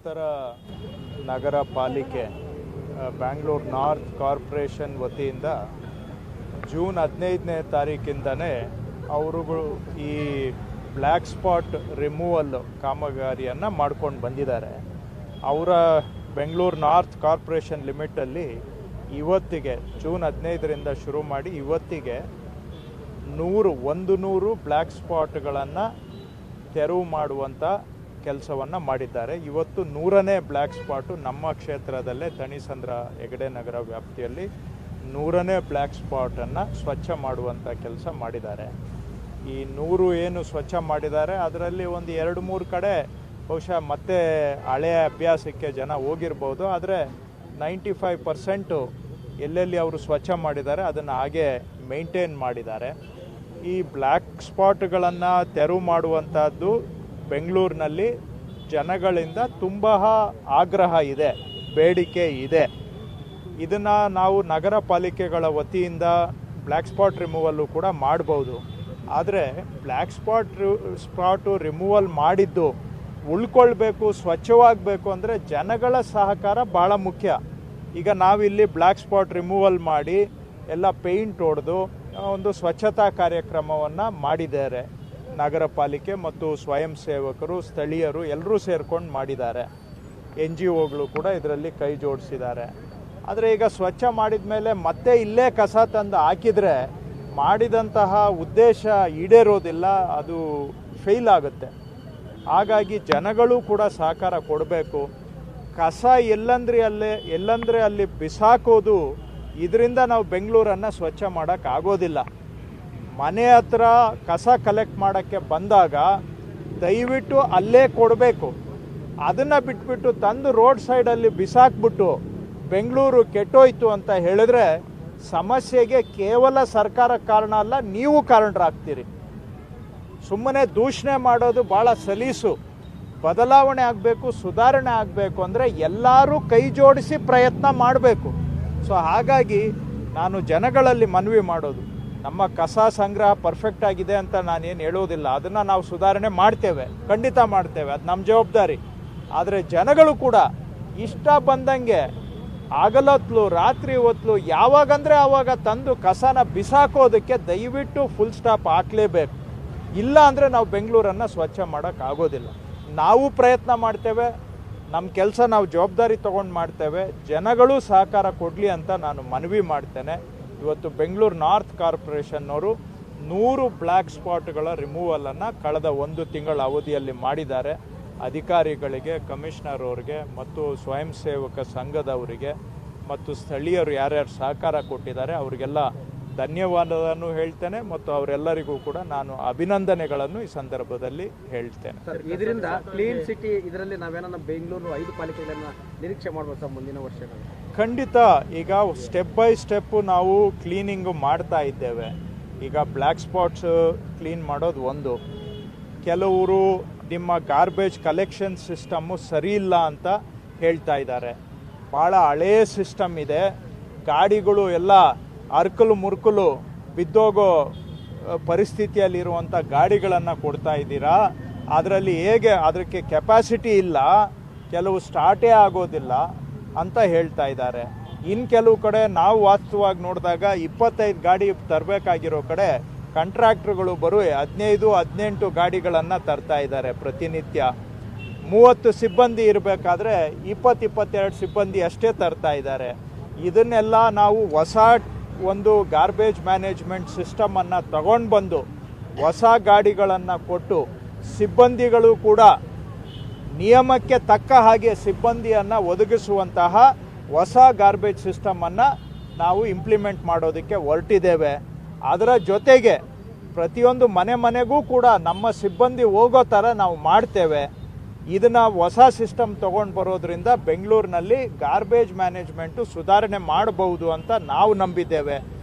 ಗ್ರಾಮಾಂತರ ನಗರ ಪಾಲಿಕೆ Bangalore north corporation ವತಿಯಿಂದ ಜೂನ್ 15ನೇ ತಾರೀಕಿಂದನೇ ಅವರುಗಳು ಈ ಬ್ಲ್ಯಾಕ್ ಸ್ಪಾಟ್ ರಿಮೂವಲ್ ಕಾಮಗಾರಿಯನ್ನು ಮಾಡ್ಕೊಂಡು ಬಂದಿದ್ದಾರೆ. ಅವರ ಬೆಂಗಳೂರು ನಾರ್ತ್ ಕಾರ್ಪೊರೇಷನ್ ಲಿಮಿಟಲ್ಲಿ ಇವತ್ತಿಗೆ ಜೂನ್ 15ರಿಂದ ಶುರು ಮಾಡಿ ಇವತ್ತಿಗೆ 100 ಬ್ಲ್ಯಾಕ್ ಸ್ಪಾಟ್ಗಳನ್ನು ತೆರವು ಮಾಡುವಂಥ ಕೆಲಸವನ್ನು ಮಾಡಿದ್ದಾರೆ. ಇವತ್ತು 100ನೇ ಬ್ಲ್ಯಾಕ್ ಸ್ಪಾಟು ನಮ್ಮ ಕ್ಷೇತ್ರದಲ್ಲೇ ತಣಿಸಂದ್ರ ಹೆಗಡೆ ನಗರ ವ್ಯಾಪ್ತಿಯಲ್ಲಿ 100ನೇ ಬ್ಲ್ಯಾಕ್ ಸ್ಪಾಟನ್ನು ಸ್ವಚ್ಛ ಮಾಡುವಂಥ ಕೆಲಸ ಮಾಡಿದ್ದಾರೆ. ಈ 100 ಏನು ಸ್ವಚ್ಛ ಮಾಡಿದ್ದಾರೆ ಅದರಲ್ಲಿ ಒಂದು 2-3 ಕಡೆ ಬಹುಶಃ ಮತ್ತೆ ಹಳೆಯ ಅಭ್ಯಾಸಕ್ಕೆ ಜನ ಹೋಗಿರ್ಬೋದು. ಆದರೆ 95% ಎಲ್ಲೆಲ್ಲಿ ಅವರು ಸ್ವಚ್ಛ ಮಾಡಿದ್ದಾರೆ ಅದನ್ನು ಹಾಗೆ ಮೇಂಟೈನ್ ಮಾಡಿದ್ದಾರೆ. ಈ ಬ್ಲ್ಯಾಕ್ ಸ್ಪಾಟ್ಗಳನ್ನು ತೆರವು ಮಾಡುವಂಥದ್ದು ಬೆಂಗಳೂರಿನಲ್ಲಿ ಜನಗಳಿಂದ ತುಂಬ ಆಗ್ರಹ ಇದೆ, ಬೇಡಿಕೆ ಇದೆ. ಇದನ್ನು ನಾವು ನಗರ ಪಾಲಿಕೆಗಳ ವತಿಯಿಂದ ಬ್ಲ್ಯಾಕ್ ಸ್ಪಾಟ್ ರಿಮೂವಲ್ಲು ಕೂಡ ಮಾಡ್ಬೋದು. ಆದರೆ ಬ್ಲ್ಯಾಕ್ ಸ್ಪಾಟು ರಿಮೂವಲ್ ಮಾಡಿದ್ದು ಉಳ್ಕೊಳ್ಬೇಕು, ಸ್ವಚ್ಛವಾಗಬೇಕು ಅಂದರೆ ಜನಗಳ ಸಹಕಾರ ಭಾಳ ಮುಖ್ಯ. ಈಗ ನಾವಿಲ್ಲಿ ಬ್ಲ್ಯಾಕ್ ಸ್ಪಾಟ್ ರಿಮೂವಲ್ ಮಾಡಿ ಎಲ್ಲ ಪೇಂಟ್ ಹೊಡೆದು ಒಂದು ಸ್ವಚ್ಛತಾ ಕಾರ್ಯಕ್ರಮವನ್ನು ಮಾಡಿದ್ದಾರೆ. ನಗರ ಪಾಲಿಕೆ ಮತ್ತು ಸ್ವಯಂ ಸೇವಕರು, ಸ್ಥಳೀಯರು ಎಲ್ಲರೂ ಸೇರ್ಕೊಂಡು ಮಾಡಿದ್ದಾರೆ. NGOಗಳು ಕೂಡ ಇದರಲ್ಲಿ ಕೈ ಜೋಡಿಸಿದ್ದಾರೆ. ಆದರೆ ಈಗ ಸ್ವಚ್ಛ ಮಾಡಿದ ಮೇಲೆ ಮತ್ತೆ ಇಲ್ಲೇ ಕಸ ತಂದು ಹಾಕಿದರೆ ಮಾಡಿದಂತಹ ಉದ್ದೇಶ ಈಡೇರೋದಿಲ್ಲ, ಅದು ಫೇಲ್ ಆಗುತ್ತೆ. ಹಾಗಾಗಿ ಜನಗಳು ಕೂಡ ಸಹಕಾರ ಕೊಡಬೇಕು. ಕಸ ಎಲ್ಲಂದ್ರೆ ಅಲ್ಲಿ ಬಿಸಾಕೋದು, ಇದರಿಂದ ನಾವು ಬೆಂಗಳೂರನ್ನು ಸ್ವಚ್ಛ ಮಾಡೋಕ್ಕಾಗೋದಿಲ್ಲ. ಮನೆ ಹತ್ರ ಕಸ ಕಲೆಕ್ಟ್ ಮಾಡೋಕ್ಕೆ ಬಂದಾಗ ದಯವಿಟ್ಟು ಅಲ್ಲೇ ಕೊಡಬೇಕು. ಅದನ್ನು ಬಿಟ್ಬಿಟ್ಟು ತಂದು ರೋಡ್ ಸೈಡಲ್ಲಿ ಬಿಸಾಕ್ಬಿಟ್ಟು ಬೆಂಗಳೂರು ಕೆಟ್ಟೋಯ್ತು ಅಂತ ಹೇಳಿದ್ರೆ ಸಮಸ್ಯೆಗೆ ಕೇವಲ ಸರ್ಕಾರ ಕಾರಣ ಅಲ್ಲ, ನೀವು ಕಾರಣರಾಗ್ತೀರಿ. ಸುಮ್ಮನೆ ದೂಷಣೆ ಮಾಡೋದು ಭಾಳ ಸಲೀಸು. ಬದಲಾವಣೆ ಆಗಬೇಕು, ಸುಧಾರಣೆ ಆಗಬೇಕು ಅಂದರೆ ಎಲ್ಲರೂ ಕೈ ಜೋಡಿಸಿ ಪ್ರಯತ್ನ ಮಾಡಬೇಕು. ಸೊ ಹಾಗಾಗಿ ನಾನು ಜನಗಳಲ್ಲಿ ಮನವಿ ಮಾಡೋದು, ನಮ್ಮ ಕಸ ಸಂಗ್ರಹ ಪರ್ಫೆಕ್ಟ್ ಆಗಿದೆ ಅಂತ ನಾನೇನು ಹೇಳೋದಿಲ್ಲ. ಅದನ್ನು ನಾವು ಸುಧಾರಣೆ ಮಾಡ್ತೇವೆ, ಖಂಡಿತ ಮಾಡ್ತೇವೆ, ಅದು ನಮ್ಮ ಜವಾಬ್ದಾರಿ. ಆದರೆ ಜನಗಳು ಕೂಡ ಇಷ್ಟ ಬಂದಂಗೆ ಹಗಲೊತ್ತು ರಾತ್ರಿ ಹೊತ್ತು ಯಾವಾಗಂದರೆ ಆವಾಗ ತಂದು ಕಸನ ಬಿಸಾಕೋದಕ್ಕೆ ದಯವಿಟ್ಟು ಫುಲ್ ಸ್ಟಾಪ್ ಹಾಕಲೇಬೇಕು. ಇಲ್ಲ ಅಂದರೆ ನಾವು ಬೆಂಗಳೂರನ್ನು ಸ್ವಚ್ಛ ಮಾಡೋಕ್ಕಾಗೋದಿಲ್ಲ. ನಾವು ಪ್ರಯತ್ನ ಮಾಡ್ತೇವೆ, ನಮ್ಮ ಕೆಲಸ ನಾವು ಜವಾಬ್ದಾರಿ ತೊಗೊಂಡು ಮಾಡ್ತೇವೆ. ಜನಗಳು ಸಹಕಾರ ಕೊಡಲಿ ಅಂತ ನಾನು ಮನವಿ ಮಾಡ್ತೇನೆ. ಇವತ್ತು ಬೆಂಗಳೂರು ನಾರ್ತ್ ಕಾರ್ಪೊರೇಷನ್ನವರು 100 ಬ್ಲ್ಯಾಕ್ ಸ್ಪಾಟ್ಗಳ ರಿಮೂವಲನ್ನು ಕಳೆದ 1 ತಿಂಗಳ ಅವಧಿಯಲ್ಲಿ ಮಾಡಿದ್ದಾರೆ. ಅಧಿಕಾರಿಗಳಿಗೆ, ಕಮಿಷನರ್ ಅವರಿಗೆ ಮತ್ತು ಸ್ವಯಂ ಸೇವಕ ಸಂಘದವರಿಗೆ ಮತ್ತು ಸ್ಥಳೀಯರು ಯಾರ್ಯಾರು ಸಹಕಾರ ಕೊಟ್ಟಿದ್ದಾರೆ ಅವರಿಗೆಲ್ಲ ಧನ್ಯವಾದವನ್ನು ಹೇಳ್ತೇನೆ ಮತ್ತು ಅವರೆಲ್ಲರಿಗೂ ಕೂಡ ನಾನು ಅಭಿನಂದನೆಗಳನ್ನು ಈ ಸಂದರ್ಭದಲ್ಲಿ ಹೇಳ್ತೇನೆ. ಇದರಿಂದ ಕ್ಲೀನ್ ಸಿಟಿ ಇದರಲ್ಲಿ ನಾವೇನ ಬೆಂಗಳೂರು 5 ಪಾಲಿಕೆಗಳನ್ನು ನಿರೀಕ್ಷೆ ಮಾಡ್ಬೋದು ಸರ್ ಮುಂದಿನ ವರ್ಷಗಳಲ್ಲಿ? ಖಂಡಿತ. ಈಗ ಸ್ಟೆಪ್ ಬೈ ಸ್ಟೆಪ್ಪು ನಾವು ಕ್ಲೀನಿಂಗು ಮಾಡ್ತಾ ಇದ್ದೇವೆ. ಈಗ ಬ್ಲ್ಯಾಕ್ ಸ್ಪಾಟ್ಸ್ ಕ್ಲೀನ್ ಮಾಡೋದು ಒಂದು. ಕೆಲವರು ನಿಮ್ಮ ಗಾರ್ಬೇಜ್ ಕಲೆಕ್ಷನ್ ಸಿಸ್ಟಮ್ಮು ಸರಿ ಇಲ್ಲ ಅಂತ ಹೇಳ್ತಾ ಇದ್ದಾರೆ. ಭಾಳ ಹಳೆಯ ಸಿಸ್ಟಮ್ ಇದೆ. ಗಾಡಿಗಳು ಎಲ್ಲ ಅರ್ಕಲು ಮುರ್ಕಲು ಬಿದ್ದೋಗೋ ಪರಿಸ್ಥಿತಿಯಲ್ಲಿರುವಂಥ ಗಾಡಿಗಳನ್ನು ಕೊಡ್ತಾ ಇದ್ದೀರಾ. ಅದರಲ್ಲಿ ಹೇಗೆ ಅದಕ್ಕೆ ಕೆಪಾಸಿಟಿ ಇಲ್ಲ, ಕೆಲವು ಸ್ಟಾರ್ಟೇ ಆಗೋದಿಲ್ಲ ಅಂತ ಹೇಳ್ತಾ ಇದ್ದಾರೆ. ಇನ್ನು ಕೆಲವು ಕಡೆ ನಾವು ವಾಸ್ತವವಾಗಿ ನೋಡಿದಾಗ 25 ಗಾಡಿ ತರಬೇಕಾಗಿರೋ ಕಡೆ ಕಾಂಟ್ರಾಕ್ಟ್ರುಗಳು 15-18 ಗಾಡಿಗಳನ್ನು ತರ್ತಾ ಇದ್ದಾರೆ ಪ್ರತಿನಿತ್ಯ. 30 ಸಿಬ್ಬಂದಿ ಇರಬೇಕಾದ್ರೆ 20-22 ಸಿಬ್ಬಂದಿ ಅಷ್ಟೇ ತರ್ತಾ ಇದ್ದಾರೆ. ಇದನ್ನೆಲ್ಲ ನಾವು ಹೊಸ ಒಂದು ಗಾರ್ಬೇಜ್ ಮ್ಯಾನೇಜ್ಮೆಂಟ್ ಸಿಸ್ಟಮನ್ನು ತಗೊಂಡು ಬಂದು ಹೊಸ ಗಾಡಿಗಳನ್ನು ಕೊಟ್ಟು ಸಿಬ್ಬಂದಿಗಳು ಕೂಡ ನಿಯಮಕ್ಕೆ ತಕ್ಕ ಹಾಗೆ ಸಿಬ್ಬಂದಿಯನ್ನು ಒದಗಿಸುವಂತಹ ಹೊಸ ಗಾರ್ಬೇಜ್ ಸಿಸ್ಟಮನ್ನು ನಾವು ಇಂಪ್ಲಿಮೆಂಟ್ ಮಾಡೋದಕ್ಕೆ ಹೊರಟಿದ್ದೇವೆ. ಅದರ ಜೊತೆಗೆ ಪ್ರತಿಯೊಂದು ಮನೆಗೂ ಕೂಡ ನಮ್ಮ ಸಿಬ್ಬಂದಿ ಹೋಗೋ ಥರ ನಾವು ಮಾಡ್ತೇವೆ. ಇದನ್ನು ಹೊಸ ಸಿಸ್ಟಮ್ ತೊಗೊಂಡು ಬರೋದ್ರಿಂದ ಬೆಂಗಳೂರಿನಲ್ಲಿ ಗಾರ್ಬೇಜ್ ಮ್ಯಾನೇಜ್ಮೆಂಟು ಸುಧಾರಣೆ ಮಾಡಬಹುದು ಅಂತ ನಾವು ನಂಬಿದ್ದೇವೆ.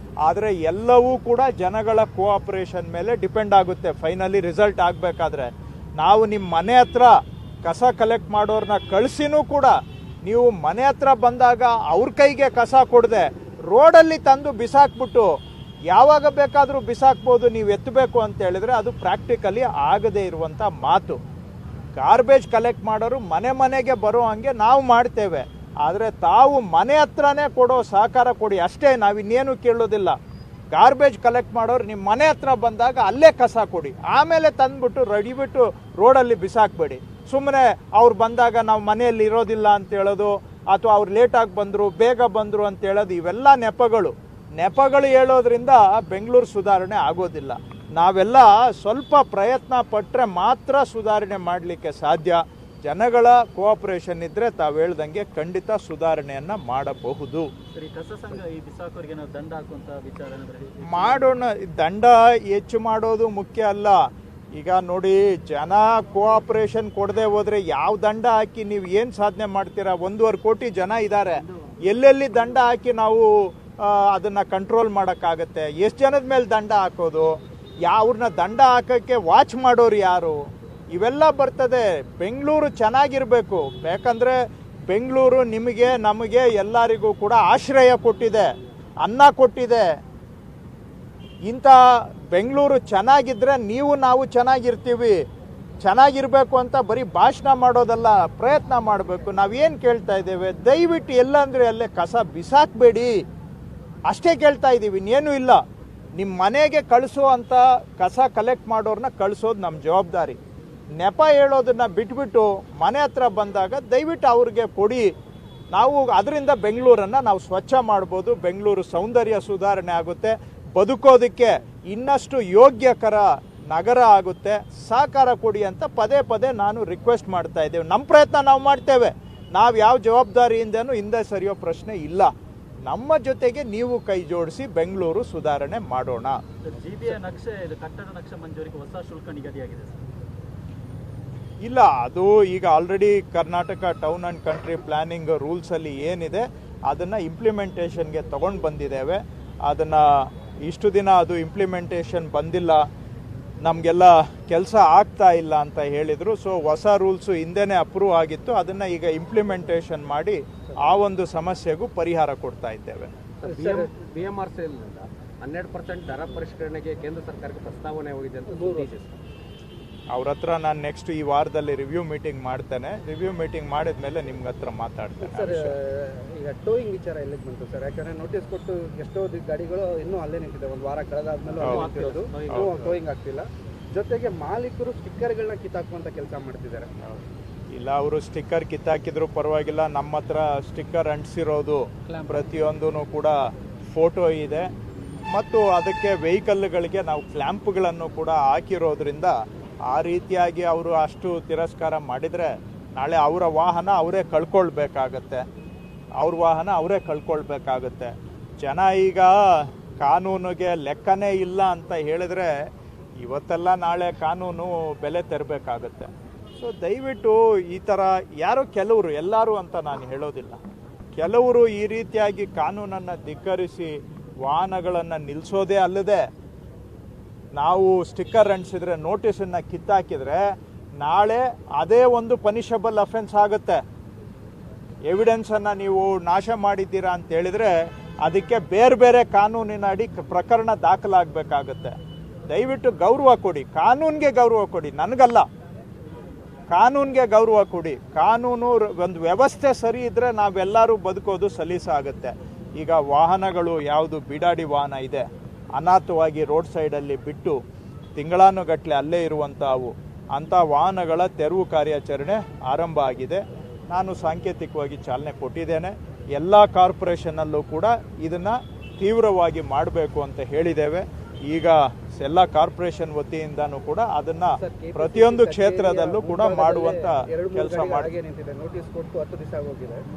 ಆದರೆ ಎಲ್ಲವೂ ಕೂಡ ಜನಗಳ ಕೋಆಪರೇಷನ್ ಮೇಲೆ ಡಿಪೆಂಡ್ ಆಗುತ್ತೆ. ಫೈನಲಿ ರಿಸಲ್ಟ್ ಆಗಬೇಕಾದ್ರೆ ನಾವು ನಿಮ್ಮ ಮನೆ ಹತ್ರ ಕಸ ಕಲೆಕ್ಟ್ ಮಾಡೋರನ್ನ ಕಳಿಸಿನೂ ಕೂಡ ನೀವು ಮನೆ ಹತ್ರ ಬಂದಾಗ ಅವ್ರ ಕೈಗೆ ಕಸ ಕೊಡದೆ ರೋಡಲ್ಲಿ ತಂದು ಬಿಸಾಕ್ಬಿಟ್ಟು ಯಾವಾಗ ಬೇಕಾದರೂ ಬಿಸಾಕ್ಬೋದು, ನೀವು ಎತ್ತಬೇಕು ಅಂತ ಹೇಳಿದ್ರೆ ಅದು ಪ್ರಾಕ್ಟಿಕಲಿ ಆಗದೇ ಇರುವಂಥ ಮಾತು. ಗಾರ್ಬೇಜ್ ಕಲೆಕ್ಟ್ ಮಾಡೋರು ಮನೆ ಮನೆಗೆ ಬರೋ ಹಂಗೆ ನಾವು ಮಾಡ್ತೇವೆ. ಆದರೆ ತಾವು ಮನೆ ಹತ್ರನೇ ಕೊಡೋ ಸಹಕಾರ ಕೊಡಿ ಅಷ್ಟೇ, ನಾವಿನ್ನೇನು ಕೇಳೋದಿಲ್ಲ. ಗಾರ್ಬೇಜ್ ಕಲೆಕ್ಟ್ ಮಾಡೋರು ನಿಮ್ಮ ಮನೆ ಹತ್ರ ಬಂದಾಗ ಅಲ್ಲೇ ಕಸ ಕೊಡಿ, ಆಮೇಲೆ ತಂದುಬಿಟ್ಟು ರಡಿಬಿಟ್ಟು ರೋಡಲ್ಲಿ ಬಿಸಾಕಬೇಡಿ. ಸುಮ್ಮನೆ ಅವ್ರು ಬಂದಾಗ ನಾವು ಮನೆಯಲ್ಲಿ ಇರೋದಿಲ್ಲ ಅಂತ ಹೇಳೋದು, ಅಥವಾ ಅವ್ರು ಲೇಟಾಗಿ ಬಂದರು ಬೇಗ ಬಂದರು ಅಂತ ಹೇಳೋದು, ಇವೆಲ್ಲ ನೆಪಗಳು ಹೇಳೋದ್ರಿಂದ ಬೆಂಗಳೂರು ಸುಧಾರಣೆ ಆಗೋದಿಲ್ಲ. ನಾವೆಲ್ಲ ಸ್ವಲ್ಪ ಪ್ರಯತ್ನ ಪಟ್ಟರೆ ಮಾತ್ರ ಸುಧಾರಣೆ ಮಾಡಲಿಕ್ಕೆ ಸಾಧ್ಯ. ಜನಗಳ ಕೋಆಪರೇಷನ್ ಇದ್ದರೆ ತಾವು ಹೇಳ್ದಂಗೆ ಖಂಡಿತ ಸುಧಾರಣೆಯನ್ನು ಮಾಡಬಹುದು. ಮಾಡೋಣ. ದಂಡ ಹೆಚ್ಚು ಮಾಡೋದು ಮುಖ್ಯ ಅಲ್ಲ. ಈಗ ನೋಡಿ, ಜನ ಕೋಆಪರೇಷನ್ ಕೊಡದೆ ಹೋದರೆ ಯಾವ ದಂಡ ಹಾಕಿ ನೀವು ಏನು ಸಾಧನೆ ಮಾಡ್ತೀರಾ? 1.5 ಕೋಟಿ ಜನ ಇದ್ದಾರೆ. ಎಲ್ಲೆಲ್ಲಿ ದಂಡ ಹಾಕಿ ನಾವು ಅದನ್ನು ಕಂಟ್ರೋಲ್ ಮಾಡೋಕ್ಕಾಗತ್ತೆ? ಎಷ್ಟು ಜನದ ಮೇಲೆ ದಂಡ ಹಾಕೋದು? ಅವ್ರನ್ನ ದಂಡ ಹಾಕೋಕ್ಕೆ ವಾಚ್ ಮಾಡೋರು ಯಾರು? ಇವೆಲ್ಲ ಬರ್ತದೆ. ಬೆಂಗಳೂರು ಚೆನ್ನಾಗಿರಬೇಕು. ಯಾಕಂದರೆ ಬೆಂಗಳೂರು ನಿಮಗೆ ನಮಗೆ ಎಲ್ಲರಿಗೂ ಕೂಡ ಆಶ್ರಯ ಕೊಟ್ಟಿದೆ, ಅನ್ನ ಕೊಟ್ಟಿದೆ. ಇಂಥ ಬೆಂಗಳೂರು ಚೆನ್ನಾಗಿದ್ದರೆ ನಾವು ಚೆನ್ನಾಗಿರ್ತೀವಿ. ಚೆನ್ನಾಗಿರಬೇಕು ಅಂತ ಬರೀ ಭಾಷಣ ಮಾಡೋದಲ್ಲ, ಪ್ರಯತ್ನ ಮಾಡಬೇಕು. ನಾವೇನು ಕೇಳ್ತಾ ಇದ್ದೇವೆ? ದಯವಿಟ್ಟು ಎಲ್ಲಂದರೆ ಅಲ್ಲೇ ಕಸ ಬಿಸಾಕಬೇಡಿ ಅಷ್ಟೇ ಕೇಳ್ತಾ ಇದ್ದೀವಿ, ಇನ್ನೇನೂ ಇಲ್ಲ. ನಿಮ್ಮ ಮನೆಗೆ ಕಳಿಸೋ ಅಂತ ಕಸ ಕಲೆಕ್ಟ್ ಮಾಡೋರನ್ನ ಕಳಿಸೋದು ನಮ್ಮ ಜವಾಬ್ದಾರಿ. ನೆಪ ಹೇಳೋದನ್ನು ಬಿಟ್ಬಿಟ್ಟು ಮನೆ ಹತ್ರ ಬಂದಾಗ ದಯವಿಟ್ಟು ಅವ್ರಿಗೆ ಕೊಡಿ. ನಾವು ಅದರಿಂದ ಬೆಂಗಳೂರನ್ನು ನಾವು ಸ್ವಚ್ಛ ಮಾಡ್ಬೋದು. ಬೆಂಗಳೂರು ಸೌಂದರ್ಯ ಸುಧಾರಣೆ ಆಗುತ್ತೆ, ಬದುಕೋದಕ್ಕೆ ಇನ್ನಷ್ಟು ಯೋಗ್ಯಕರ ನಗರ ಆಗುತ್ತೆ. ಸಹಕಾರ ಕೊಡಿ ಅಂತ ಪದೇ ಪದೇ ನಾನು ರಿಕ್ವೆಸ್ಟ್ ಮಾಡ್ತಾ ಇದ್ದೇವೆ. ನಮ್ಮ ಪ್ರಯತ್ನ ನಾವು ಮಾಡ್ತೇವೆ. ನಾವು ಯಾವ ಜವಾಬ್ದಾರಿಯಿಂದನೂ ಹಿಂದೆ ಸರಿಯೋ ಪ್ರಶ್ನೆ ಇಲ್ಲ. ನಮ್ಮ ಜೊತೆಗೆ ನೀವು ಕೈ ಜೋಡಿಸಿ ಬೆಂಗಳೂರು ಸುಧಾರಣೆ ಮಾಡೋಣ. ಜಿಬಿಎ ನಕ್ಷೆ, ಕಟ್ಟಡ ನಕ್ಷೆ ಮಂಜೂರಿಗೆ ಹೊಸ ಶುಲ್ಕ ನಿಗದಿಯಾಗಿದೆ. ಇಲ್ಲ, ಅದು ಈಗ already Karnataka town and country planning ರೂಲ್ಸಲ್ಲಿ ಏನಿದೆ ಅದನ್ನು ಇಂಪ್ಲಿಮೆಂಟೇಷನ್ಗೆ ತಗೊಂಡು ಬಂದಿದ್ದೇವೆ. ಅದನ್ನು ಇಷ್ಟು ದಿನ ಅದು ಇಂಪ್ಲಿಮೆಂಟೇಷನ್ ಬಂದಿಲ್ಲ, ನಮಗೆಲ್ಲ ಕೆಲಸ ಆಗ್ತಾ ಇಲ್ಲ ಅಂತ ಹೇಳಿದರು. ಸೊ ಹೊಸ ರೂಲ್ಸು ಹಿಂದೆನೇ ಅಪ್ರೂವ್ ಆಗಿತ್ತು, ಅದನ್ನು ಈಗ ಇಂಪ್ಲಿಮೆಂಟೇಷನ್ ಮಾಡಿ ಆ ಒಂದು ಸಮಸ್ಯೆಗೂ ಪರಿಹಾರ ಕೊಡ್ತಾ ಇದ್ದೇವೆ. BMRCL 12% ದರ ಪರಿಷ್ಕರಣೆಗೆ ಕೇಂದ್ರ ಸರ್ಕಾರಕ್ಕೆ ಪ್ರಸ್ತಾವನೆ ಹೋಗಿದೆ ಅಂತ ಅವ್ರ ಹತ್ರ ನಾನು ನೆಕ್ಸ್ಟ್ ಈ ವಾರದಲ್ಲಿ ರಿವ್ಯೂ ಮೀಟಿಂಗ್ ಮಾಡ್ತೇನೆ. ರಿವ್ಯೂ ಮೀಟಿಂಗ್ ಮಾಡಿದ ಮೇಲೆ ನಿಮ್ಗೆ ಹತ್ರ ಮಾತಾಡ್ತೇನೆ. ಸರ್, ಈಗ ಟೋಯಿಂಗ್ ವಿಚಾರ ಎಲ್ಲಿಗೆ ಬಂತು ಸರ್? ಯಾಕಂದರೆ ನೋಟಿಸ್ ಕೊಟ್ಟು ಎಷ್ಟೋ ಗಾಡಿಗಳು ಇನ್ನೂ ಅಲ್ಲೇ ನಿಂತಿದೆ, ಒಂದು ವಾರ ಕಳೆದಾದ್ಮೇಲೆ ನಿಂತಿರೋದು, ಟೋಯಿಂಗ್ ಆಗ್ತಿಲ್ಲ. ಜೊತೆಗೆ ಮಾಲೀಕರು ಸ್ಟಿಕ್ಕರ್ಗಳನ್ನ ಕಿತ್ತಾಕುವಂಥ ಕೆಲಸ ಮಾಡ್ತಿದ್ದಾರೆ. ಇಲ್ಲ, ಅವರು ಸ್ಟಿಕ್ಕರ್ ಕಿತ್ತಾಕಿದ್ರು ಪರವಾಗಿಲ್ಲ. ನಮ್ಮ ಹತ್ರ ಸ್ಟಿಕ್ಕರ್ ಅಂಟಿಸಿರೋದು ಪ್ರತಿಯೊಂದೂ ಕೂಡ ಫೋಟೋ ಇದೆ, ಮತ್ತು ಅದಕ್ಕೆ ವೆಹಿಕಲ್ಗಳಿಗೆ ನಾವು ಕ್ಲ್ಯಾಂಪ್ಗಳನ್ನು ಕೂಡ ಹಾಕಿರೋದ್ರಿಂದ ಆ ರೀತಿಯಾಗಿ ಅವರು ಅಷ್ಟು ತಿರಸ್ಕಾರ ಮಾಡಿದರೆ ನಾಳೆ ಅವರ ವಾಹನ ಅವರೇ ಕಳ್ಕೊಳ್ಬೇಕಾಗತ್ತೆ. ಅವ್ರ ವಾಹನ ಅವರೇ ಕಳ್ಕೊಳ್ಬೇಕಾಗತ್ತೆ. ಜನ ಈಗ ಕಾನೂನಿಗೆ ಲೆಕ್ಕನೇ ಇಲ್ಲ ಅಂತ ಹೇಳಿದ್ರೆ ಇವತ್ತೆಲ್ಲ ನಾಳೆ ಕಾನೂನು ಬೆಲೆ ತೆರಬೇಕಾಗತ್ತೆ. ಸೊ ದಯವಿಟ್ಟು ಈ ಥರ ಯಾರೋ ಕೆಲವರು, ಎಲ್ಲರೂ ಅಂತ ನಾನು ಹೇಳೋದಿಲ್ಲ, ಕೆಲವರು ಈ ರೀತಿಯಾಗಿ ಕಾನೂನನ್ನು ಧಿಕ್ಕರಿಸಿ ವಾಹನಗಳನ್ನು ನಿಲ್ಲಿಸೋದೇ ಅಲ್ಲದೆ ನಾವು ಸ್ಟಿಕ್ಕರ್ ಅಂಟಿಸಿದ್ರೆ, ನೋಟಿಸನ್ನು ಕಿತ್ತಾಕಿದರೆ ನಾಳೆ ಅದೇ ಒಂದು ಪನಿಷಬಲ್ ಅಫೆನ್ಸ್ ಆಗುತ್ತೆ. ಎವಿಡೆನ್ಸನ್ನು ನೀವು ನಾಶ ಮಾಡಿದ್ದೀರಾ ಅಂತ ಹೇಳಿದರೆ ಅದಕ್ಕೆ ಬೇರೆ ಬೇರೆ ಕಾನೂನಿನ ಅಡಿ ಪ್ರಕರಣ ದಾಖಲಾಗಬೇಕಾಗತ್ತೆ. ದಯವಿಟ್ಟು ಗೌರವ ಕೊಡಿ, ಕಾನೂನಿಗೆ ಗೌರವ ಕೊಡಿ, ನನಗಲ್ಲ, ಕಾನೂನಿಗೆ ಗೌರವ ಕೊಡಿ. ಕಾನೂನು ಒಂದು ವ್ಯವಸ್ಥೆ ಸರಿ ಇದ್ದರೆ ನಾವೆಲ್ಲರೂ ಬದುಕೋದು ಸಲೀಸಾಗುತ್ತೆ. ಈಗ ವಾಹನಗಳು ಯಾವುದು ಬಿಡಾಡಿ ವಾಹನ ಇದೆ, ಅನಾಥವಾಗಿ ರೋಡ್ ಸೈಡಲ್ಲಿ ಬಿಟ್ಟು ತಿಂಗಳಾನುಗಟ್ಟಲೆ ಅಲ್ಲೇ ಇರುವಂಥವು, ಅಂಥ ವಾಹನಗಳ ತೆರವು ಕಾರ್ಯಾಚರಣೆ ಆರಂಭ ಆಗಿದೆ. ನಾನು ಸಾಂಕೇತಿಕವಾಗಿ ಚಾಲನೆ ಕೊಟ್ಟಿದ್ದೇನೆ. ಎಲ್ಲ ಕಾರ್ಪೊರೇಷನ್ನಲ್ಲೂ ಕೂಡ ಇದನ್ನು ತೀವ್ರವಾಗಿ ಮಾಡಬೇಕು ಅಂತ ಹೇಳಿದ್ದೇವೆ. ಈಗ ಎಲ್ಲ ಕಾರ್ಪೊರೇಷನ್ ವತಿಯಿಂದನೂ ಕೂಡ ಅದನ್ನು ಪ್ರತಿಯೊಂದು ಕ್ಷೇತ್ರದಲ್ಲೂ ಕೂಡ ಮಾಡುವಂಥ ಕೆಲಸ ಮಾಡಿ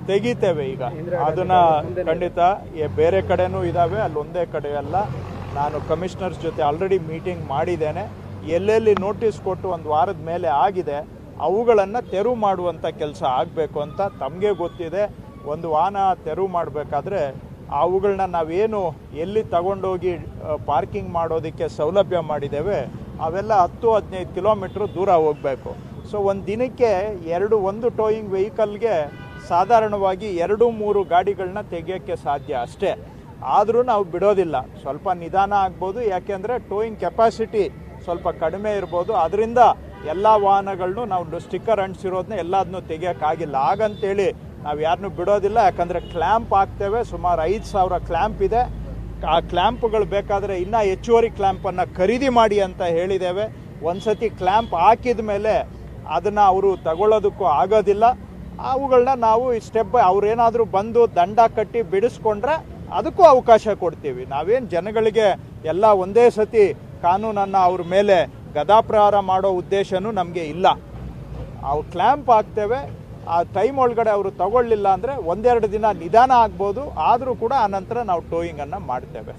ತೆಗಿತೇವೆ. ಈಗ ಅದನ್ನು ಖಂಡಿತ ಬೇರೆ ಕಡೆನೂ ಇದ್ದಾವೆ, ಅಲ್ಲಿ ಒಂದೇ ಕಡೆ ಅಲ್ಲ. ನಾನು ಕಮಿಷನರ್ಸ್ ಜೊತೆ ಆಲ್ರೆಡಿ ಮೀಟಿಂಗ್ ಮಾಡಿದ್ದೇನೆ. ಎಲ್ಲೆಲ್ಲಿ ನೋಟಿಸ್ ಕೊಟ್ಟು ಒಂದು ವಾರದ ಮೇಲೆ ಆಗಿದೆ ಅವುಗಳನ್ನು ತೆರವು ಮಾಡುವಂಥ ಕೆಲಸ ಆಗಬೇಕು ಅಂತ ತಮಗೆ ಗೊತ್ತಿದೆ. ಒಂದು ವಾಹನ ತೆರವು ಮಾಡಬೇಕಾದ್ರೆ ಅವುಗಳನ್ನ ನಾವೇನು ಎಲ್ಲಿ ತಗೊಂಡೋಗಿ ಪಾರ್ಕಿಂಗ್ ಮಾಡೋದಕ್ಕೆ ಸೌಲಭ್ಯ ಮಾಡಿದ್ದೇವೆ ಅವೆಲ್ಲ 10-15 ಕಿಲೋಮೀಟ್ರ್ ದೂರ ಹೋಗಬೇಕು. ಸೊ ಒಂದು ದಿನಕ್ಕೆ ಒಂದು ಟೋಯಿಂಗ್ ವೆಹಿಕಲ್ಗೆ ಸಾಧಾರಣವಾಗಿ 2-3 ಗಾಡಿಗಳನ್ನ ತೆಗೆಯೋಕ್ಕೆ ಸಾಧ್ಯ ಅಷ್ಟೇ. ಆದರೂ ನಾವು ಬಿಡೋದಿಲ್ಲ, ಸ್ವಲ್ಪ ನಿಧಾನ ಆಗ್ಬೋದು, ಯಾಕೆಂದರೆ ಟೋಯಿಂಗ್ ಕೆಪಾಸಿಟಿ ಸ್ವಲ್ಪ ಕಡಿಮೆ ಇರ್ಬೋದು. ಅದರಿಂದ ಎಲ್ಲ ವಾಹನಗಳನ್ನು ನಾವು ಸ್ಟಿಕ್ಕರ್ ಅಂಟಿಸಿರೋದನ್ನ ಎಲ್ಲದನ್ನೂ ತೆಗಿಯೋಕ್ಕಾಗಿಲ್ಲ. ಹಾಗಂತೇಳಿ ನಾವು ಯಾರನ್ನೂ ಬಿಡೋದಿಲ್ಲ. ಯಾಕಂದರೆ ಕ್ಲ್ಯಾಂಪ್ ಹಾಕ್ತೇವೆ, ಸುಮಾರು 5,000 ಕ್ಲ್ಯಾಂಪ್ ಇದೆ. ಆ ಕ್ಲ್ಯಾಂಪ್ಗಳು ಬೇಕಾದರೆ ಇನ್ನೂ ಹೆಚ್ಚುವರಿ ಕ್ಲ್ಯಾಂಪನ್ನು ಖರೀದಿ ಮಾಡಿ ಅಂತ ಹೇಳಿದ್ದೇವೆ. ಒಂದ್ಸತಿ ಕ್ಲ್ಯಾಂಪ್ ಹಾಕಿದ ಮೇಲೆ ಅದನ್ನು ಅವರು ತಗೊಳ್ಳೋದಕ್ಕೂ ಆಗೋದಿಲ್ಲ. ಅವುಗಳನ್ನ ನಾವು ಸ್ಟೆಪ್ ಅವ್ರೇನಾದರೂ ಬಂದು ದಂಡ ಕಟ್ಟಿ ಬಿಡಿಸ್ಕೊಂಡ್ರೆ ಅದಕ್ಕೂ ಅವಕಾಶ ಕೊಡ್ತೀವಿ. ನಾವೇನು ಜನಗಳಿಗೆ ಎಲ್ಲ ಒಂದೇ ಸತಿ ಕಾನೂನನ್ನು ಅವ್ರ ಮೇಲೆ ಗದಾಪ್ರಹಾರ ಮಾಡೋ ಉದ್ದೇಶನೂ ನಮಗೆ ಇಲ್ಲ. ಅವ್ರು ಕ್ಲ್ಯಾಂಪ್ ಹಾಕ್ತೇವೆ, ಆ ಟೈಮ್ ಒಳಗಡೆ ಅವರು ತಗೊಳ್ಳಿಲ್ಲ ಅಂದರೆ 1-2 ದಿನ ನಿಧಾನ ಆಗ್ಬೋದು, ಆದರೂ ಕೂಡ ಆನಂತರ ನಾವು ಟೋಯಿಂಗನ್ನು ಮಾಡ್ತೇವೆ.